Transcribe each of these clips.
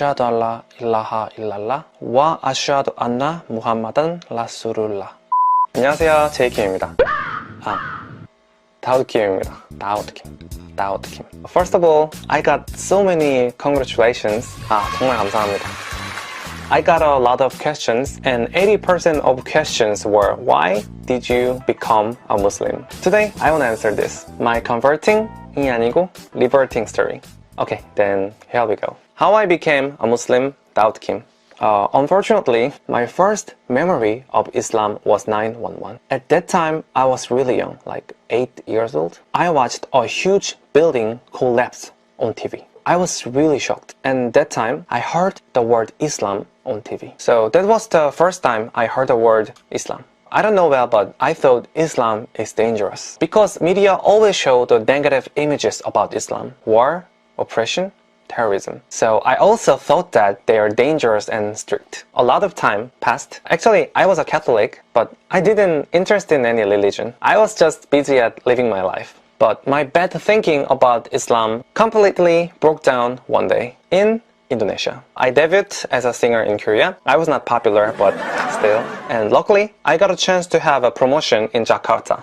أشهد أن لا إله إلا الله وأشهد أن محمدًا رسول الله. 안녕하세요, 제이킴입니다. 다우드킴입니다. 다우드킴. First of all, I got so many congratulations. 정말 감사합니다. I got a lot of questions, and 80% of questions were, why did you become a Muslim? Today, I want to answer this. My converting이 아니고 reverting story. Okay, then here we go. How I became a Muslim, 다우드킴. Unfortunately, my first memory of Islam was 9/11. At that time, I was really young, like 8 years old. I watched a huge building collapse on TV. I was really shocked, and that time I heard the word Islam on TV. So that was the first time I heard the word Islam. I don't know well, but I thought Islam is dangerous because media always show the negative images about Islam: war, oppression, terrorism. So I also thought that they are dangerous and strict. A lot of time passed. Actually, I was a Catholic, but I didn't interest in any religion. I was just busy at living my life. But my bad thinking about Islam completely broke down one day in Indonesia. I debuted as a singer in Korea. I was not popular, but still. And luckily, I got a chance to have a promotion in Jakarta.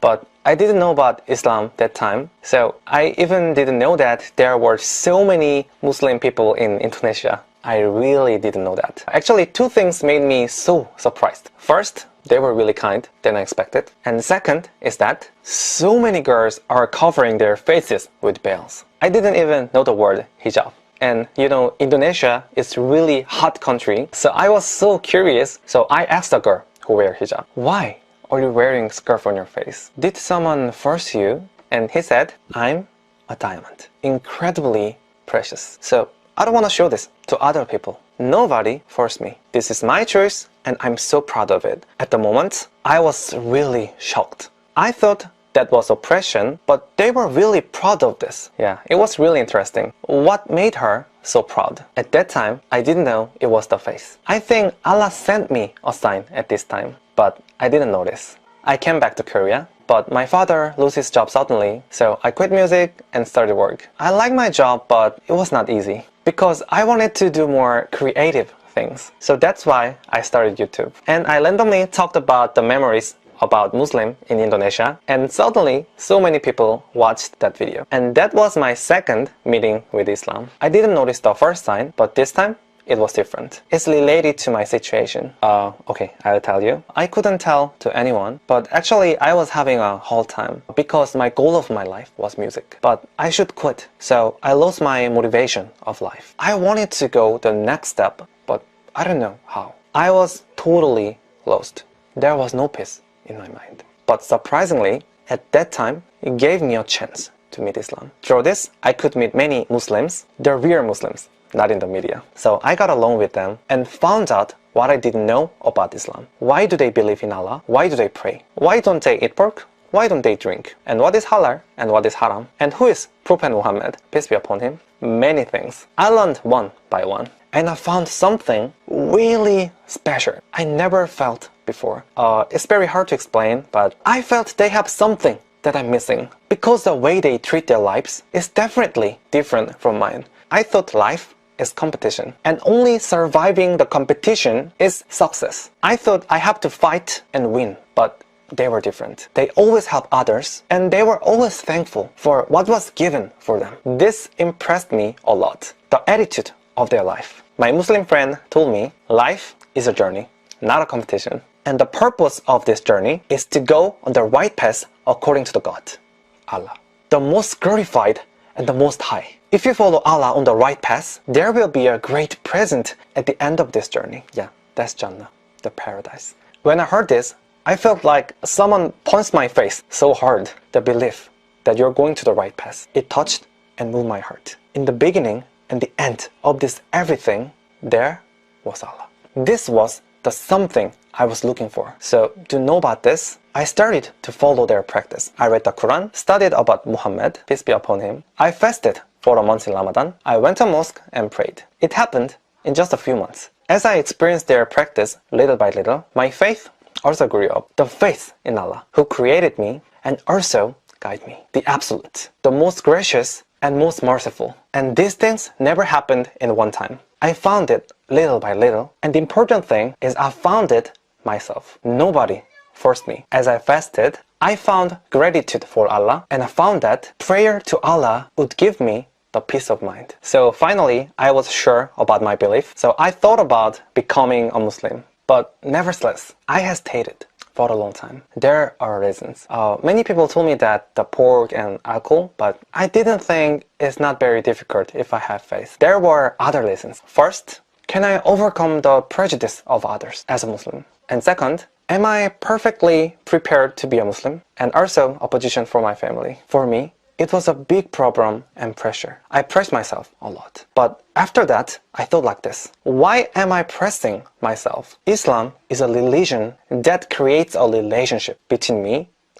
But I didn't know about Islam that time, so I even didn't know that there were so many Muslim people in Indonesia. I really didn't know that. Actually, two things made me so surprised. First, they were really kind than I expected. And second is that so many girls are covering their faces with veils. I didn't even know the word hijab. And you know, Indonesia is really hot country, so I was so curious. So I asked a girl who wear hijab, why are you wearing scarf on your face? Did someone force you? And he said, I'm a diamond, incredibly precious. So I don't want to show this to other people. Nobody forced me. This is my choice, and I'm so proud of it. At the moment, I was really shocked. I thought that was oppression, but they were really proud of this. Yeah, it was really interesting. What made her so proud? At that time, I didn't know it was the face. I think Allah sent me a sign at this time, but I didn't notice. I came back to Korea, but my father lost his job suddenly, so I quit music and started work. I liked my job, but it was not easy because I wanted to do more creative things. So that's why I started YouTube. And I randomly talked about the memories about Muslim in Indonesia, and suddenly so many people watched that video. And that was my second meeting with Islam. I didn't notice the first sign, but this time it was different. It's related to my situation. Okay, I'll tell you. I couldn't tell to anyone, but actually I was having a hard time because my goal of my life was music. But I should quit, so I lost my motivation of life. I wanted to go the next step, but I don't know how. I was totally lost. There was no peace in my mind. But surprisingly, at that time, it gave me a chance to meet Islam. Through this, I could meet many Muslims, the real Muslims, not in the media. So I got along with them and found out what I didn't know about Islam. Why do they believe in Allah? Why do they pray? Why don't they eat pork? Why don't they drink? And what is halal and what is haram? And who is Prophet Muhammad, peace be upon him? Many things. I learned one by one. And I found something really special I never felt before. It's very hard to explain, but I felt they have something that I'm missing. Because the way they treat their lives is definitely different from mine. I thought life is competition, and only surviving the competition is success. I thought I have to fight and win, but they were different. They always help others, and they were always thankful for what was given for them. This impressed me a lot, the attitude of their life. My Muslim friend told me, life is a journey, not a competition. And the purpose of this journey is to go on the right path according to the God, Allah, the most glorified and the most high. If you follow Allah on the right path, there will be a great present at the end of this journey. Yeah, that's Jannah, the paradise. When I heard this, I felt like someone punched my face so hard. The belief that you're going to the right path, it touched and moved my heart. In the beginning and the end of this everything, there was Allah. This was the something I was looking for. So to know about this, I started to follow their practice. I read the Quran, studied about Muhammad, peace be upon him. I fasted for a month in Ramadan. I went to mosque and prayed. It happened in just a few months. As I experienced their practice little by little, my faith also grew up. The faith in Allah, who created me, and also guide me, the absolute, the most gracious and most merciful. And these things never happened in one time. I found it little by little, and the important thing is I found it myself. Nobody forced me. As I fasted, I found gratitude for Allah, and I found that prayer to Allah would give me the peace of mind. So finally, I was sure about my belief. So I thought about becoming a Muslim. But nevertheless, I hesitated for a long time. There are reasons. Many people told me that the pork and alcohol, but I didn't think it's not very difficult if I have faith. There were other reasons. First, can I overcome the prejudice of others as a Muslim? And second, am I perfectly prepared to be a Muslim? And also a position for my family. For me, it was a big problem and pressure. I pressed myself a lot. But after that, I thought like this. Why am I pressing myself? Islam is a religion that creates a relationship between me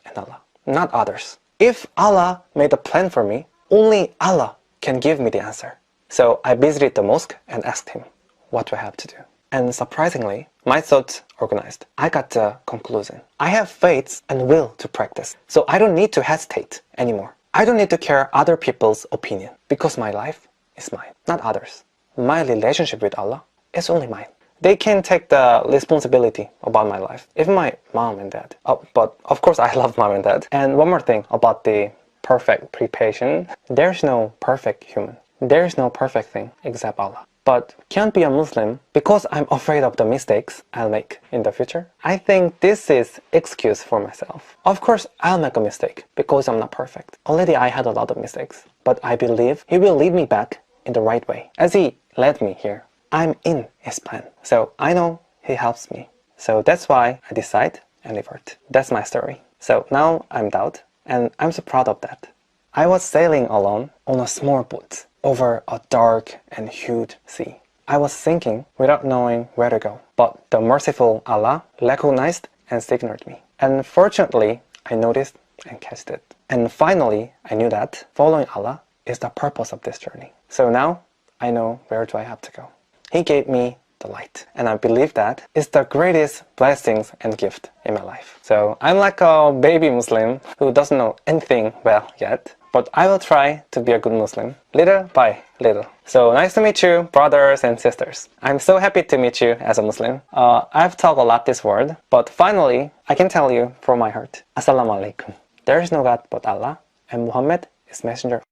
and Allah, not others. If Allah made a plan for me, only Allah can give me the answer. So I visited the mosque and asked him, what do I have to do? And surprisingly, my thoughts organized. I got the conclusion. I have faith and will to practice. So I don't need to hesitate anymore. I don't need to care other people's opinion because my life is mine, not others. My relationship with Allah is only mine. They can take the responsibility about my life, even my mom and dad. But of course I love mom and dad. And one more thing about the perfect preparation. There's no perfect human. There's no perfect thing except Allah. But can't be a Muslim because I'm afraid of the mistakes I'll make in the future. I think this is excuse for myself. Of course, I'll make a mistake because I'm not perfect. Already I had a lot of mistakes, but I believe He will lead me back in the right way. As He led me here, I'm in His plan. So I know He helps me. So that's why I decide and revert. That's my story. So now I'm out, and I'm so proud of that. I was sailing alone on a small boat over a dark and huge sea. I was sinking without knowing where to go. But the merciful Allah recognized and signaled me. And fortunately, I noticed and catched it. And finally, I knew that following Allah is the purpose of this journey. So now, I know where do I have to go. He gave me the light. And I believe that is the greatest blessings and gift in my life. So I'm like a baby Muslim who doesn't know anything well yet. But I will try to be a good Muslim, little by little. So nice to meet you, brothers and sisters. I'm so happy to meet you as a Muslim. I've talked a lot this word, but finally, I can tell you from my heart, Assalamu alaikum. There is no God but Allah, and Muhammad is messenger